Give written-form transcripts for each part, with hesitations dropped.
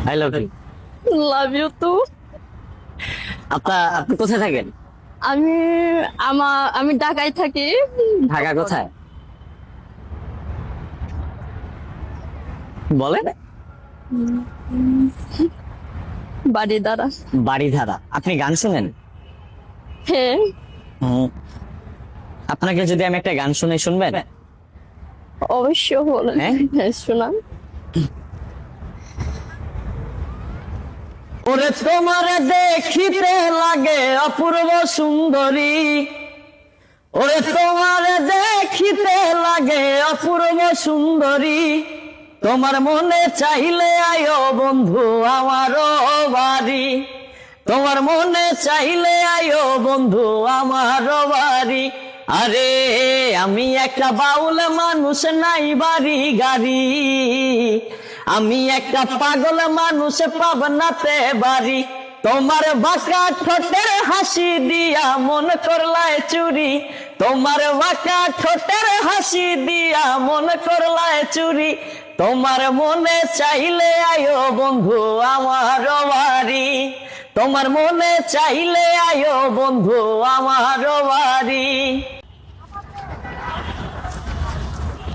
I love you. Love you too. আপনি কোথায় থাকেন? আমি আমি ঢাকায় থাকি। ঢাকা কোথায় বলেন? বাড়ি দ্বারা। বাড়িধারা। আপনি গান শুনেন? হ্যাঁ, হুম। আপনাকে যদি আমি একটা গান শুনে শুনবেন? অবশ্যই বলেন। হ্যাঁ? হ্যাঁ, শোনান। ওরে তোমার দেখিতে লাগে অপূর্ব সুন্দরী, ওরে তোমার দেখিতে লাগে অপূর্ব সুন্দরী, তোমার মনে চাইলে আয়ো বন্ধু আমারও বাড়ি, তোমার মনে চাইলে আয়ো বন্ধু আমারও বাড়ি। আরে আমি একটা বাউল মানুষ, নাই বাড়ি গাড়ি, আমি একটা পাগল মানুষ, পাবনাতে বাড়ি, তোমার বাঁকা ঠোঁটের হাসি দিয়া মন করলায় চুরি, তোমার বাঁকা ঠোঁটের হাসি দিয়া মন করলায় চুরি, তোমার মনে চাইলে আয়ো বন্ধু আমার বাড়ি, তোমার মনে চাইলে আয়ো বন্ধু আমার বাড়ি।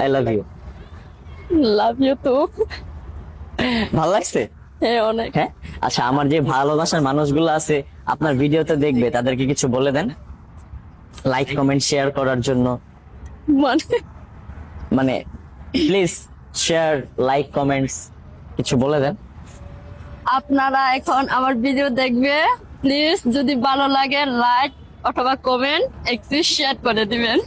I love you. Love you too. ভালো লাগছে? হ্যাঁ, অনেক। হ্যাঁ। আচ্ছা, আমার যে ভালোবাসার মানুষগুলো আছে আপনার ভিডিওতে দেখবে, তাদেরকে কিছু বলে দেন লাইক কমেন্ট শেয়ার করার জন্য। মানে মানে প্লিজ শেয়ার লাইক কমেন্টস কিছু বলে দেন। আপনারা এখন আমার ভিডিও দেখবে, প্লিজ যদি ভালো লাগে লাইক অথবা কমেন্ট একটু শেয়ার করে দিবেন।